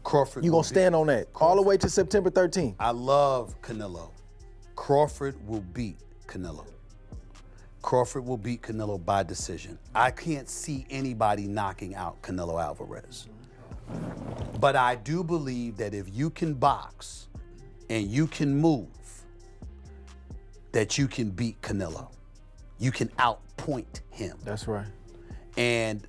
Crawford. You gonna stand on that all the way to September 13th? I love Canelo. Crawford will beat Canelo. Crawford will beat Canelo by decision. I can't see anybody knocking out Canelo Alvarez. But I do believe that if you can box and you can move, that you can beat Canelo. You can outpoint him. That's right. And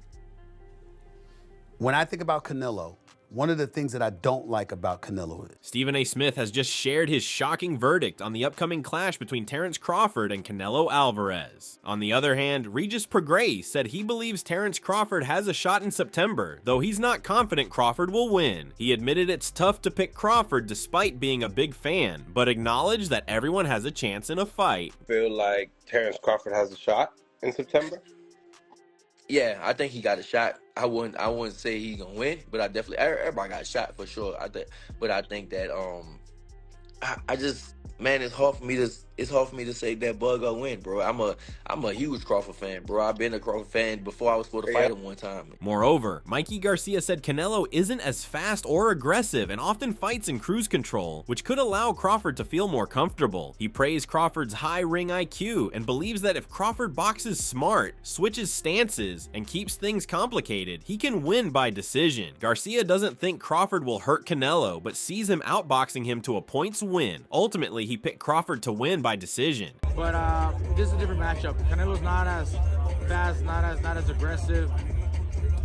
when I think about Canelo, one of the things that I don't like about Canelo is Stephen A. Smith has just shared his shocking verdict on the upcoming clash between Terence Crawford and Canelo Alvarez. On the other hand, Regis Prograis said he believes Terence Crawford has a shot in September, though he's not confident Crawford will win. He admitted it's tough to pick Crawford despite being a big fan, but acknowledged that everyone has a chance in a fight. Feel like Terence Crawford has a shot in September? Yeah, I think he got a shot. I wouldn't say he's gonna win, but everybody got a shot for sure. I think that I just, man, it's hard for me to say that Bud gonna win, bro. I'm a huge Crawford fan, bro. I've been a Crawford fan before I was supposed to fight him one time. Moreover, Mikey Garcia said Canelo isn't as fast or aggressive and often fights in cruise control, which could allow Crawford to feel more comfortable. He praised Crawford's high ring IQ and believes that if Crawford boxes smart, switches stances, and keeps things complicated, he can win by decision. Garcia doesn't think Crawford will hurt Canelo, but sees him outboxing him to a points win. Ultimately, he picked Crawford to win by decision. But this is a different matchup. Canelo's not as fast, not as aggressive.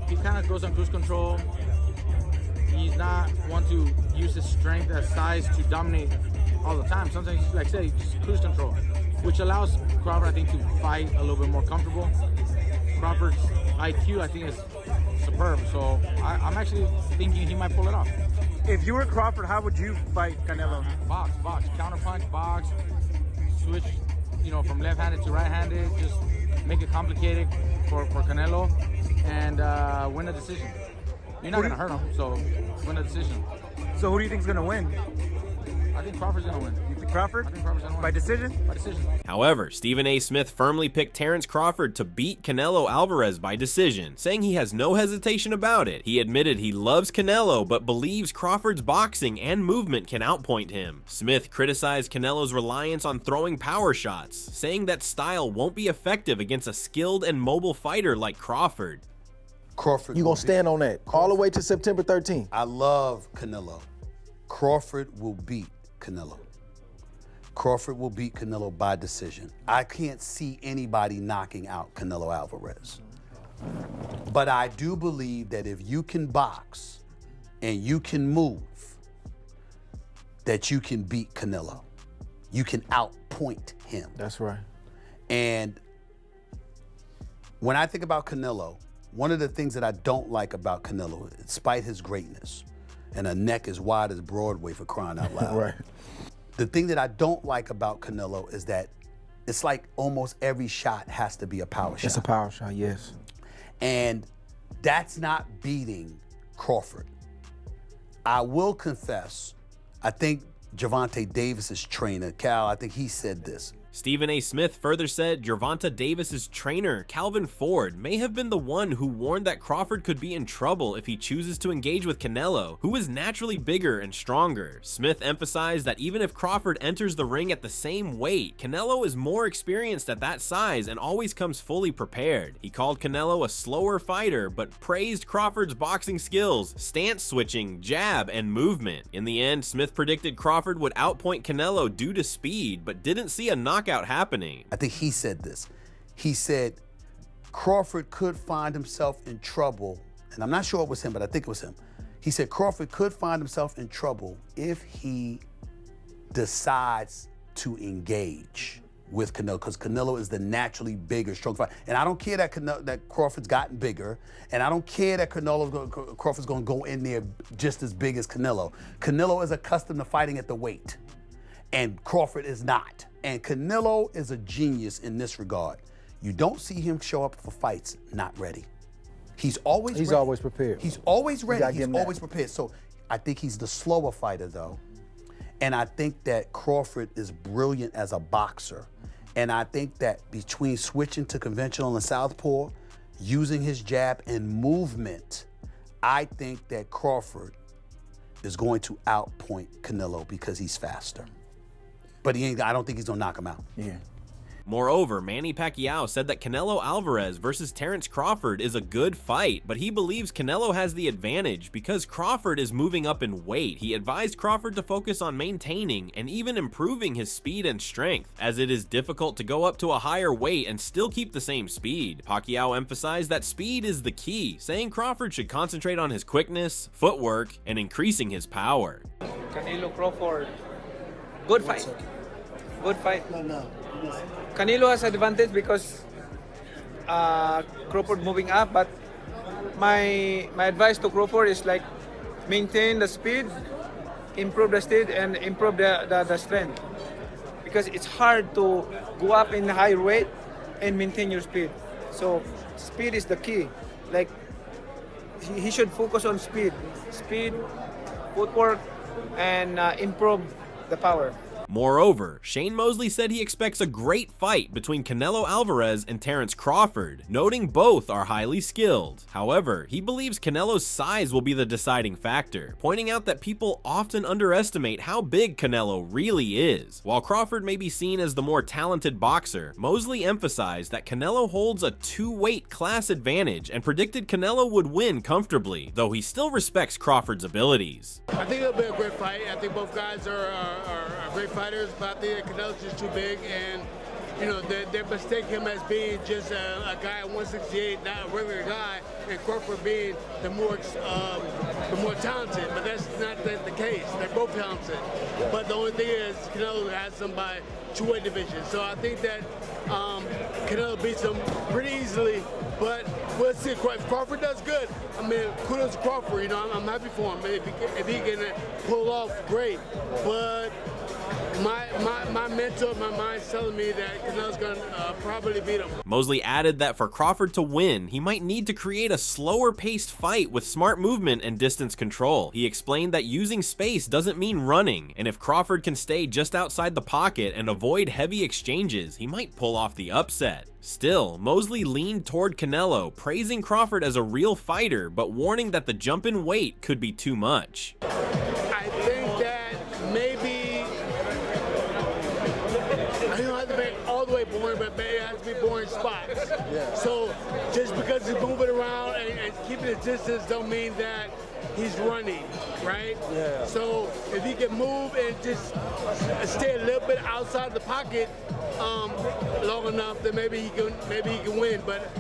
He kind of goes on cruise control. He's not one to use his strength as size to dominate all the time. Sometimes, like I said, just cruise control, which allows Crawford, I think, to fight a little bit more comfortable. Crawford's IQ, I think, is superb. So I'm actually thinking he might pull it off. If you were Crawford, how would you fight Canelo? Box, counterpunch, box, switch, from left-handed to right-handed, just make it complicated for Canelo, and win a decision. You're not gonna hurt him, so win a decision. So who do you think's gonna win? I think Crawford's gonna win. You think Crawford? I think Crawford's gonna win. By decision? By decision. However, Stephen A. Smith firmly picked Terence Crawford to beat Canelo Alvarez by decision, saying he has no hesitation about it. He admitted he loves Canelo, but believes Crawford's boxing and movement can outpoint him. Smith criticized Canelo's reliance on throwing power shots, saying that style won't be effective against a skilled and mobile fighter like Crawford. Crawford. You gonna stand on that all the way to September 13th? I love Canelo. Crawford will beat Canelo. Crawford will beat Canelo by decision. I can't see anybody knocking out Canelo Alvarez. But I do believe that if you can box and you can move, that you can beat Canelo. You can outpoint him. That's right. And when I think about Canelo, one of the things that I don't like about Canelo, despite his greatness, and a neck as wide as Broadway for crying out loud. Right. The thing that I don't like about Canelo is that it's like almost every shot has to be a power shot. It's a power shot, yes. And that's not beating Crawford. I will confess, I think Gervonta Davis's trainer, Cal, I think he said this. Stephen A. Smith further said Gervonta Davis's trainer, Calvin Ford, may have been the one who warned that Crawford could be in trouble if he chooses to engage with Canelo, who is naturally bigger and stronger. Smith emphasized that even if Crawford enters the ring at the same weight, Canelo is more experienced at that size and always comes fully prepared. He called Canelo a slower fighter, but praised Crawford's boxing skills, stance switching, jab, and movement. In the end, Smith predicted Crawford would outpoint Canelo due to speed, but didn't see a knockout happening. I think he said this. He said Crawford could find himself in trouble, and I'm not sure it was him, but I think it was him. He said Crawford could find himself in trouble if he decides to engage with Canelo, because Canelo is the naturally bigger, strong fighter. And I don't care that Crawford's gotten bigger, and I don't care that Crawford's going to go in there just as big as Canelo. Canelo is accustomed to fighting at the weight, and Crawford is not. And Canelo is a genius in this regard. You don't see him show up for fights not ready. He's always ready. Always prepared. He's always ready. He's always that. prepared. So I think he's the slower fighter, though. And I think that Crawford is brilliant as a boxer. And I think that between switching to conventional and southpaw, using his jab and movement, I think that Crawford is going to outpoint Canelo because he's faster. But I don't think he's gonna knock him out. Yeah. Moreover, Manny Pacquiao said that Canelo Alvarez versus Terence Crawford is a good fight, but he believes Canelo has the advantage because Crawford is moving up in weight. He advised Crawford to focus on maintaining and even improving his speed and strength, as it is difficult to go up to a higher weight and still keep the same speed. Pacquiao emphasized that speed is the key, saying Crawford should concentrate on his quickness, footwork, and increasing his power. Canelo Crawford, good fight. Good fight. Canelo has advantage because Crawford moving up, but my advice to Crawford is like maintain the speed, improve the speed, and improve the strength, because it's hard to go up in high weight and maintain your speed. So speed is the key. Like he should focus on speed, footwork, and improve the power. Moreover, Shane Mosley said he expects a great fight between Canelo Alvarez and Terence Crawford, noting both are highly skilled. However, he believes Canelo's size will be the deciding factor, pointing out that people often underestimate how big Canelo really is. While Crawford may be seen as the more talented boxer, Mosley emphasized that Canelo holds a 2-weight class advantage and predicted Canelo would win comfortably, though he still respects Crawford's abilities. I think it'll be a great fight. I think both guys are great fighters, but I think Canelo's just too big, and you know they mistake him as being just a guy at 168, not a regular guy, and Crawford being the more talented. But that's not the case. They're both talented. But the only thing is Canelo has them by 2-weight division. So I think that Canelo beats him pretty easily. But we'll see. If Crawford does good, I mean, kudos to Crawford. You know, I'm happy for him. If he can pull off, great. But my mentor, my mind's telling me that Canelo's going to probably beat him. Mosley added that for Crawford to win, he might need to create a slower-paced fight with smart movement and distance control. He explained that using space doesn't mean running, and if Crawford can stay just outside the pocket and avoid heavy exchanges, he might pull off the upset. Still, Mosley leaned toward Canelo, praising Crawford as a real fighter, but warning that the jump in weight could be too much. I think that maybe I don't have to be all the way boring, but it has to be boring spots. Yeah. So just because he's moving around and keeping his distance don't mean that he's running, right? Yeah. So if he can move and just stay a little bit outside the pocket long enough, then maybe he can win. But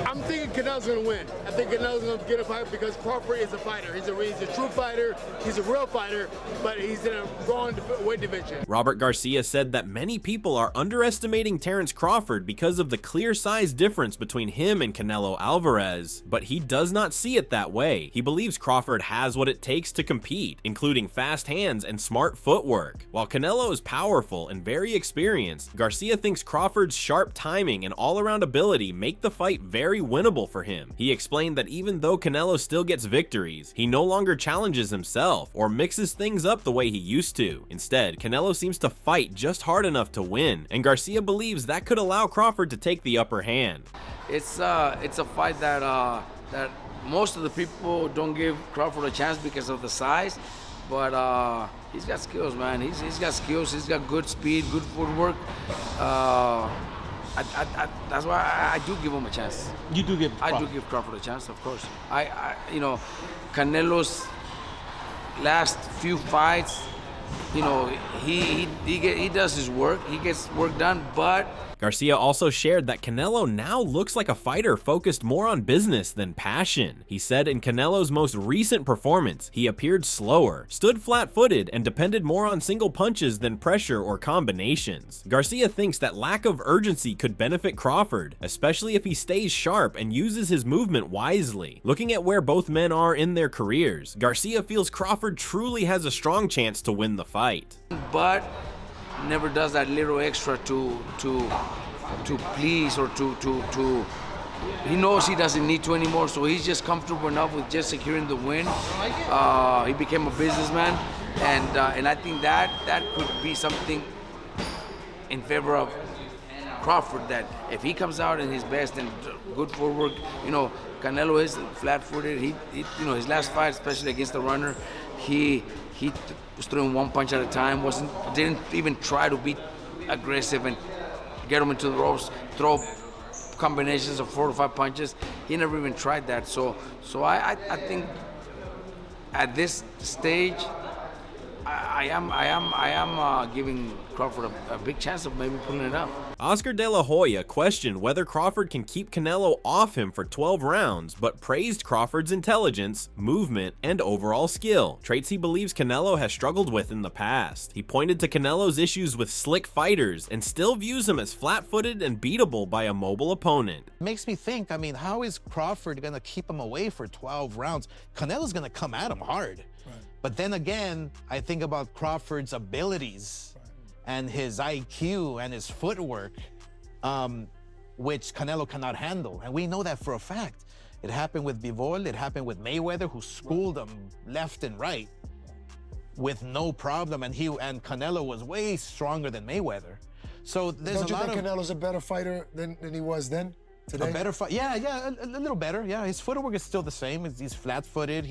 I'm thinking Canelo's gonna win. I think Canelo's gonna get a fight because Crawford is a fighter. He's a true fighter. He's a real fighter, but he's in a wrong weight division. Robert Garcia said that many people are underestimating Terence Crawford because of the clear size difference between him and Canelo Alvarez, but he does not see it that way. He believes Crawford has what it takes to compete, including fast hands and smart footwork. While Canelo is powerful and very experienced, Garcia thinks Crawford's sharp timing and all-around ability make the fight very winnable for him. He explained that even though Canelo still gets victories, he no longer challenges himself or mixes things up the way he used to. Instead, Canelo seems to fight just hard enough to win, and Garcia believes that could allow Crawford to take the upper hand. It's a fight that most of the people don't give Crawford a chance because of the size, but he's got skills, man. He's got skills. He's got good speed, good footwork. That's why I do give him a chance. You do give Crawford. I do give Crawford a chance, of course. You know, Canelo's last few fights, you know, he does his work. He gets work done, but Garcia also shared that Canelo now looks like a fighter focused more on business than passion. He said in Canelo's most recent performance, he appeared slower, stood flat-footed, and depended more on single punches than pressure or combinations. Garcia thinks that lack of urgency could benefit Crawford, especially if he stays sharp and uses his movement wisely. Looking at where both men are in their careers, Garcia feels Crawford truly has a strong chance to win the fight. But never does that little extra to please or to he knows he doesn't need to anymore, so he's just comfortable enough with just securing the win. He became a businessman, and I think that could be something in favor of Crawford that if he comes out in his best and good footwork, you know, Canelo is flat-footed. He you know, his last fight, especially against the runner, he was throwing one punch at a time. Didn't even try to be aggressive and get him into the ropes, throw combinations of 4 to 5 punches. He never even tried that. So I think at this stage, I am giving Crawford a big chance of maybe pulling it up. Oscar De La Hoya questioned whether Crawford can keep Canelo off him for 12 rounds, but praised Crawford's intelligence, movement, and overall skill, traits he believes Canelo has struggled with in the past. He pointed to Canelo's issues with slick fighters and still views him as flat-footed and beatable by a mobile opponent. Makes me think, I mean, how is Crawford gonna keep him away for 12 rounds? Canelo's gonna come at him hard. Right. But then again, I think about Crawford's abilities and his IQ and his footwork, which Canelo cannot handle. And we know that for a fact. It happened with Bivol, it happened with Mayweather, who schooled him left and right with no problem, and Canelo was way stronger than Mayweather. So there's Don't you think Canelo's a better fighter than he was then? Today? A better fight? Yeah, a little better. Yeah, his footwork is still the same. He's flat-footed.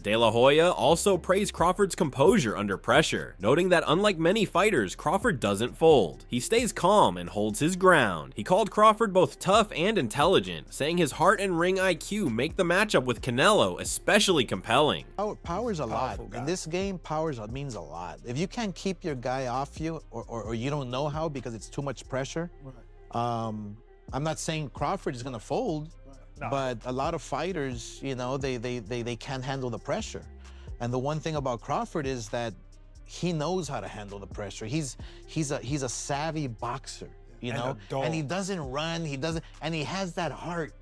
De La Hoya also praised Crawford's composure under pressure, noting that unlike many fighters, Crawford doesn't fold. He stays calm and holds his ground. He called Crawford both tough and intelligent, saying his heart and ring IQ make the matchup with Canelo especially compelling. Power's a lot. In this game, power means a lot. If you can't keep your guy off you, or you don't know how because it's too much pressure, I'm not saying Crawford is gonna fold, but a lot of fighters, you know, they can't handle the pressure. And the one thing about Crawford is that he knows how to handle the pressure. He's a savvy boxer, you know, and he doesn't run, and he has that heart.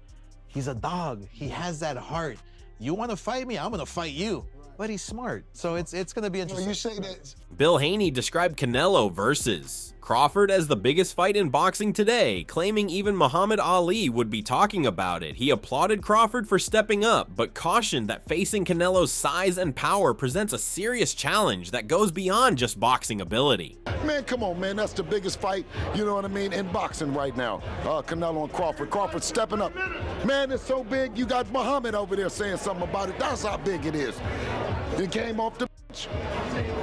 He's a dog. He has that heart. You want to fight me? I'm gonna fight you. But he's smart, so it's gonna be interesting. You say that. Bill Haney described Canelo versus Crawford as the biggest fight in boxing today, claiming even Muhammad Ali would be talking about it. He applauded Crawford for stepping up, but cautioned that facing Canelo's size and power presents a serious challenge that goes beyond just boxing ability. Man, come on, man, that's the biggest fight, you know what I mean, in boxing right now. Canelo and Crawford. Crawford stepping up. Man, it's so big, you got Muhammad over there saying something about it. That's how big it is. It came off the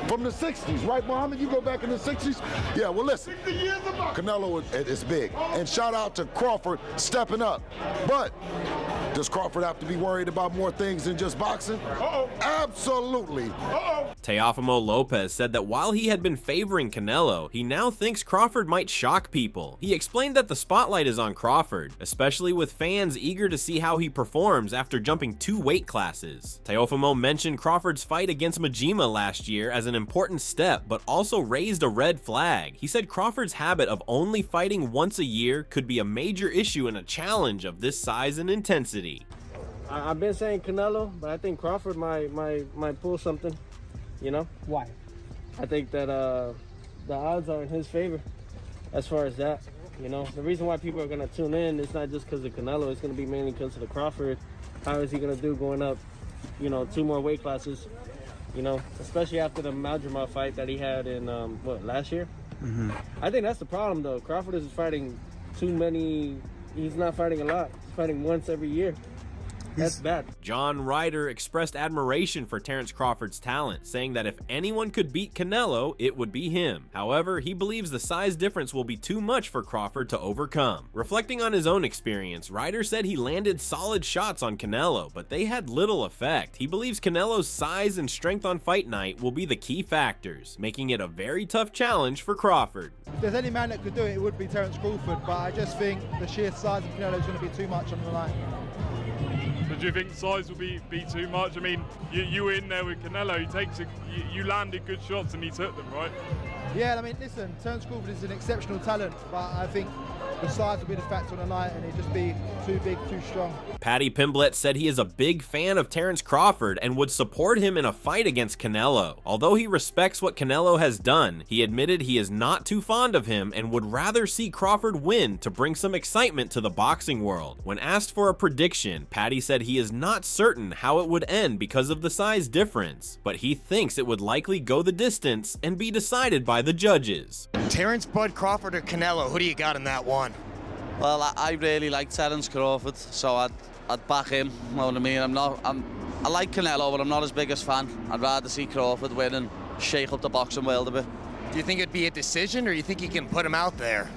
from the 60s, right, Muhammad? You go back in the 60s? Yeah, well, listen, Canelo is big. And shout out to Crawford stepping up. But does Crawford have to be worried about more things than just boxing? Absolutely. Teofimo Lopez said that while he had been favoring Canelo, he now thinks Crawford might shock people. He explained that the spotlight is on Crawford, especially with fans eager to see how he performs after jumping 2 weight classes. Teofimo mentioned Crawford's fight against Majima last year as an important step, but also raised a red flag. He said Crawford's habit of only fighting once a year could be a major issue in a challenge of this size and intensity. I've been saying Canelo, but I think Crawford might pull something, you know? Why? I think that the odds are in his favor as far as that, you know? The reason why people are going to tune in is not just because of Canelo, it's going to be mainly because of the Crawford. How is he going to do going up, you know, 2 more weight classes, you know? Especially after the Maldrima fight that he had in, last year? I think that's the problem, though. Crawford is fighting too many. He's not fighting a lot. He's fighting once every year. That's bad. John Ryder expressed admiration for Terence Crawford's talent, saying that if anyone could beat Canelo, it would be him. However, he believes the size difference will be too much for Crawford to overcome. Reflecting on his own experience, Ryder said he landed solid shots on Canelo, but they had little effect. He believes Canelo's size and strength on fight night will be the key factors, making it a very tough challenge for Crawford. If there's any man that could do it, it would be Terence Crawford, but I just think the sheer size of Canelo is going to be too much on the line. So do you think size will be too much? I mean, you were in there with Canelo. You landed good shots and he took them, right? Yeah, I mean, listen, Terence Crawford is an exceptional talent, but I think the size will be the factor on the night, and it'd just be too big, too strong. Paddy Pimblett said he is a big fan of Terence Crawford and would support him in a fight against Canelo. Although he respects what Canelo has done, he admitted he is not too fond of him and would rather see Crawford win to bring some excitement to the boxing world. When asked for a prediction, Paddy said he is not certain how it would end because of the size difference, but he thinks it would likely go the distance and be decided by the judges. Terence, Bud, Crawford, or Canelo? Who do you got in that one? one? Well, I really like Terence Crawford, so I'd back him. You know what I mean? I like Canelo, but I'm not his biggest fan. I'd rather see Crawford win and shake up the boxing world a bit. Do you think it'd be a decision, or you think he can put him out there?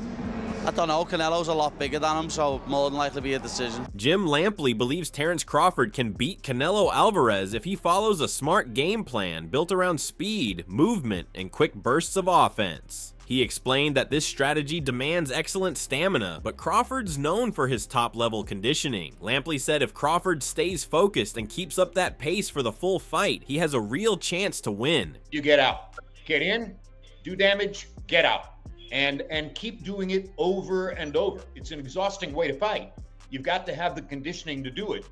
I don't know. Canelo's a lot bigger than him, so more than likely be a decision. Jim Lampley believes Terence Crawford can beat Canelo Alvarez if he follows a smart game plan built around speed, movement, and quick bursts of offense. He explained that this strategy demands excellent stamina, but Crawford's known for his top-level conditioning. Lampley said if Crawford stays focused and keeps up that pace for the full fight, he has a real chance to win. You get out, get in, do damage, get out. And keep doing it over and over. It's an exhausting way to fight. You've got to have the conditioning to do it.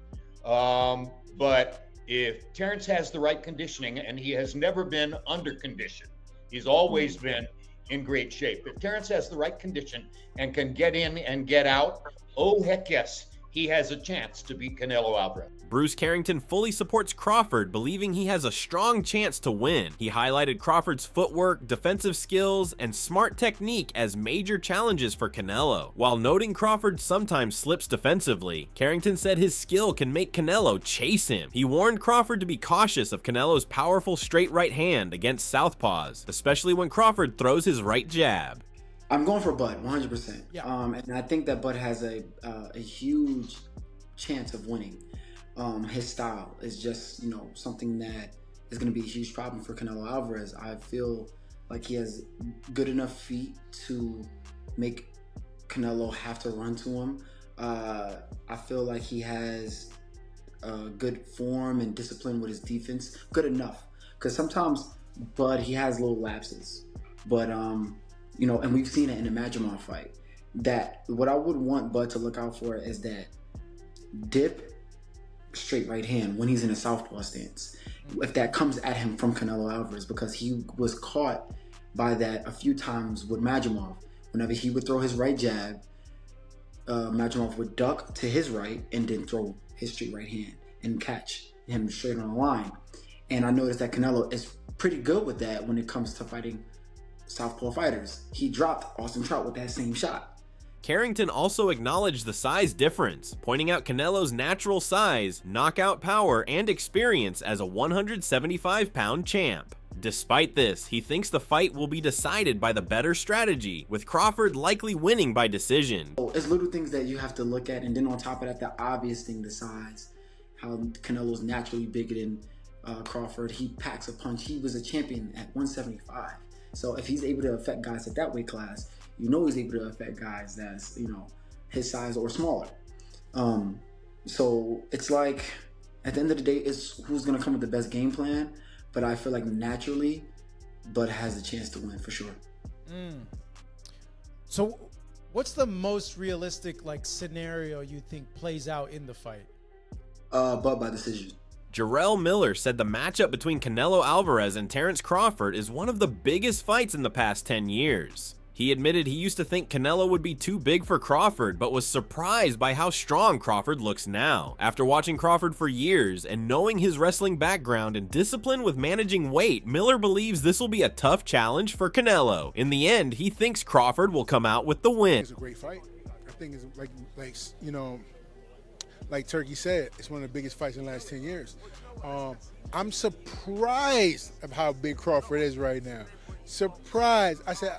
But if Terence has the right conditioning, and he has never been under conditioned, he's always been in great shape. If Terence has the right condition and can get in and get out, oh heck yes, he has a chance to beat Canelo Alvarez. Bruce Carrington fully supports Crawford, believing he has a strong chance to win. He highlighted Crawford's footwork, defensive skills, and smart technique as major challenges for Canelo. While noting Crawford sometimes slips defensively, Carrington said his skill can make Canelo chase him. He warned Crawford to be cautious of Canelo's powerful straight right hand against southpaws, especially when Crawford throws his right jab. I'm going for Bud, 100%. Yeah. And I think that Bud has a huge chance of winning. His style is just, something that is going to be a huge problem for Canelo Alvarez. I feel like he has good enough feet to make Canelo have to run to him. I feel like he has good form and discipline with his defense, good enough. Because sometimes Bud, he has little lapses. But, and we've seen it in the Majimov fight, that what I would want Bud to look out for is that dip straight right hand when he's in a southpaw stance. If that comes at him from Canelo Alvarez, because he was caught by that a few times with Majimov. Whenever he would throw his right jab, Majimov would duck to his right and then throw his straight right hand and catch him straight on the line. And I noticed that Canelo is pretty good with that when it comes to fighting southpaw fighters. He dropped Austin Trout with that same shot. Carrington also acknowledged the size difference, pointing out Canelo's natural size, knockout power, and experience as a 175-pound champ. Despite this, he thinks the fight will be decided by the better strategy, with Crawford likely winning by decision. It's little things that you have to look at, and then on top of that, the obvious thing, the size. How Canelo's naturally bigger than Crawford. He packs a punch. He was a champion at 175. So if he's able to affect guys at that weight class, he's able to affect guys that's, his size or smaller. So it's like, at the end of the day, it's who's going to come with the best game plan. But I feel like naturally, Bud has a chance to win for sure. So what's the most realistic scenario you think plays out in the fight? Bud by decision. Jarrell Miller said the matchup between Canelo Alvarez and Terence Crawford is one of the biggest fights in the past 10 years. He admitted he used to think Canelo would be too big for Crawford, but was surprised by how strong Crawford looks now. After watching Crawford for years and knowing his wrestling background and discipline with managing weight, Miller believes this will be a tough challenge for Canelo. In the end, he thinks Crawford will come out with the win. It's a great fight. I think it's like Turkey said, it's one of the biggest fights in the last 10 years. I'm surprised of how big Crawford is right now. Surprised. I said,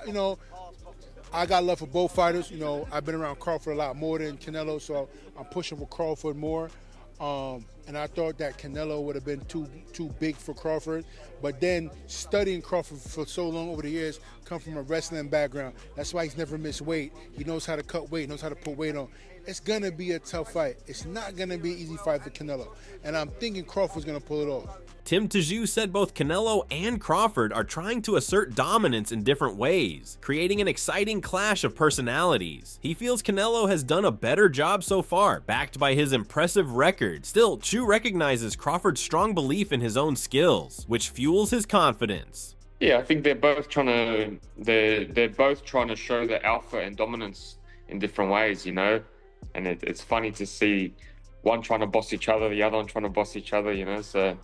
I got love for both fighters. I've been around Crawford a lot more than Canelo, so I'm pushing for Crawford more. And I thought that Canelo would have been too big for Crawford. But then studying Crawford for so long over the years, come from a wrestling background. That's why he's never missed weight. He knows how to cut weight, knows how to put weight on. It's going to be a tough fight. It's not going to be an easy fight for Canelo. And I'm thinking Crawford's going to pull it off. Tim Tszyu said both Canelo and Crawford are trying to assert dominance in different ways, creating an exciting clash of personalities. He feels Canelo has done a better job so far, backed by his impressive record. Still, Tszyu recognizes Crawford's strong belief in his own skills, which fuels his confidence. Yeah, I think they're both trying to show the alpha and dominance in different ways, and it's funny to see one trying to boss each other, the other one trying to boss each other, so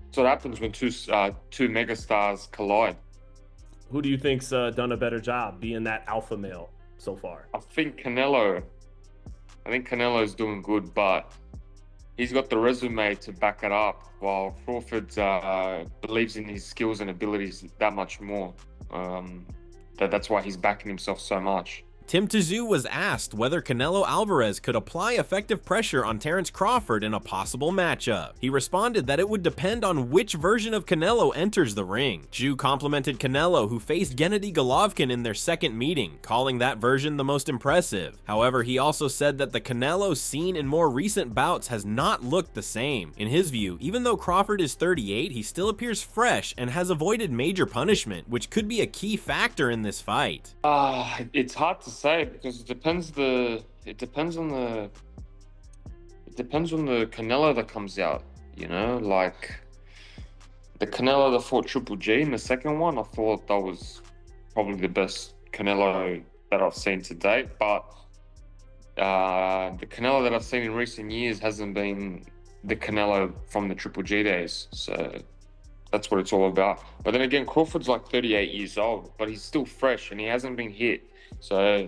that's what happens when two megastars collide. Who do you think's done a better job being that alpha male so far? I think Canelo's doing good, but he's got the resume to back it up, while Crawford believes in his skills and abilities that much more. That's why he's backing himself so much. Tim Tszyu was asked whether Canelo Alvarez could apply effective pressure on Terence Crawford in a possible matchup. He responded that it would depend on which version of Canelo enters the ring. Tszyu complimented Canelo, who faced Gennady Golovkin in their second meeting, calling that version the most impressive. However, he also said that the Canelo seen in more recent bouts has not looked the same. In his view, even though Crawford is 38, he still appears fresh and has avoided major punishment, which could be a key factor in this fight. It's hard to say because it depends on the Canelo that comes out, you know, like the Canelo that fought Triple G in the second one. I thought that was probably the best Canelo that I've seen to date, but the Canelo that I've seen in recent years hasn't been the Canelo from the Triple G days, so that's what it's all about. But then again, Crawford's like 38 years old, but he's still fresh and he hasn't been hit. So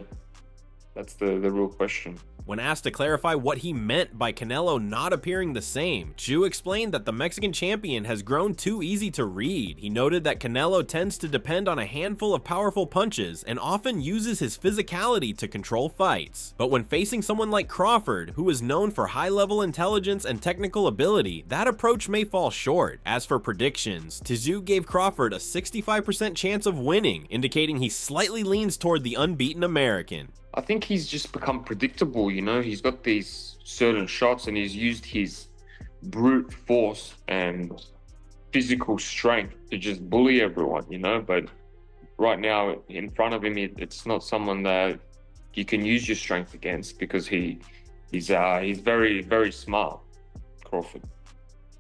that's the real question. When asked to clarify what he meant by Canelo not appearing the same, Tszyu explained that the Mexican champion has grown too easy to read. He noted that Canelo tends to depend on a handful of powerful punches and often uses his physicality to control fights. But when facing someone like Crawford, who is known for high-level intelligence and technical ability, that approach may fall short. As for predictions, Tszyu gave Crawford a 65% chance of winning, indicating he slightly leans toward the unbeaten American. I think he's just become predictable, you know. He's got these certain shots and he's used his brute force and physical strength to just bully everyone, you know. But right now, in front of him, it's not someone that you can use your strength against because he's very, very smart, Crawford.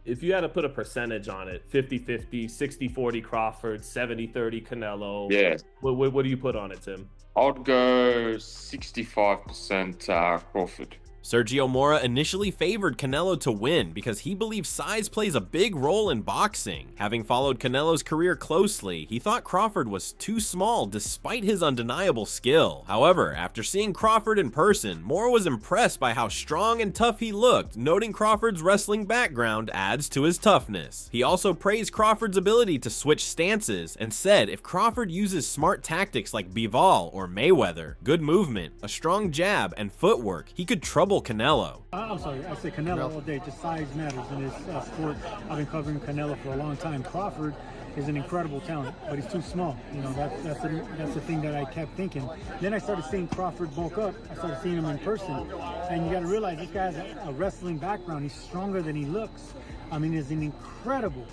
If you had to put a percentage on it, 50-50, 60-40 Crawford, 70-30 Canelo. Yeah. What do you put on it, Tim? I'd go 65% Crawford. Sergio Mora initially favored Canelo to win because he believes size plays a big role in boxing. Having followed Canelo's career closely, he thought Crawford was too small despite his undeniable skill. However, after seeing Crawford in person, Mora was impressed by how strong and tough he looked, noting Crawford's wrestling background adds to his toughness. He also praised Crawford's ability to switch stances and said if Crawford uses smart tactics like Bivol or Mayweather, good movement, a strong jab, and footwork, he could trouble Canelo. I'm sorry, I say Canelo all day. Just size matters in this sport. I've been covering Canelo for a long time. Crawford is an incredible talent, but he's too small. You know, that's the thing that I kept thinking. Then I started seeing Crawford bulk up. I started seeing him in person, and you got to realize this guy has a wrestling background. He's stronger than he looks. I mean, he's an incredible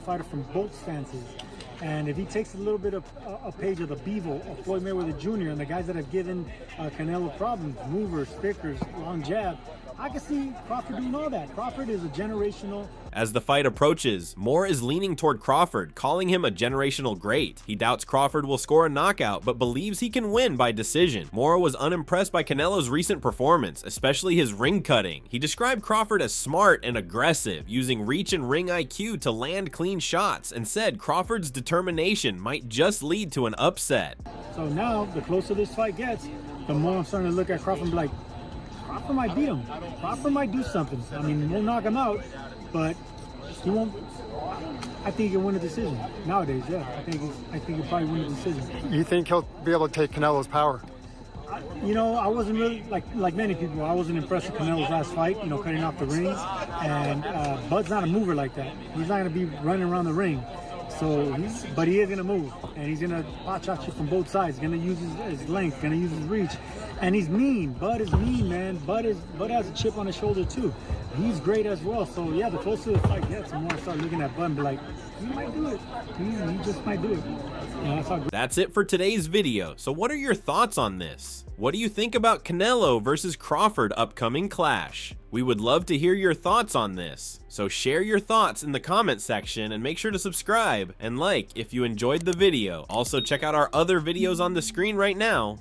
fighter from both stances. And if he takes a little bit of a page of the Bivol of Floyd Mayweather Jr. and the guys that have given Canelo problems, movers, stickers, long jab, I can see Crawford doing all that. Crawford is a generational. As the fight approaches, Mora is leaning toward Crawford, calling him a generational great. He doubts Crawford will score a knockout, but believes he can win by decision. Mora was unimpressed by Canelo's recent performance, especially his ring cutting. He described Crawford as smart and aggressive, using reach and ring IQ to land clean shots, and said Crawford's determination might just lead to an upset. So now, the closer this fight gets, the more I'm starting to look at Crawford and be like, Crawford might beat him. Crawford might do something. I mean, we'll knock him out, but he won't. I think he'll win a decision. Nowadays, yeah. I think he'll probably win a decision. You think he'll be able to take Canelo's power? You know, I wasn't really, like many people, I wasn't impressed with Canelo's last fight, you know, cutting off the ring. And Bud's not a mover like that. He's not going to be running around the ring. So, but he is going to move, and he's going to watch out you from both sides. Going to use his length, going to use his reach, and he's mean. Bud is mean, man. Bud has a chip on his shoulder too. He's great as well. So yeah, the closer the fight gets, the more I start looking at Bud and be like, he might do it. He just might do it. Yeah, that's it for today's video. So what are your thoughts on this? What do you think about Canelo versus Crawford upcoming clash? We would love to hear your thoughts on this. So share your thoughts in the comment section and make sure to subscribe and like if you enjoyed the video. Also check out our other videos on the screen right now.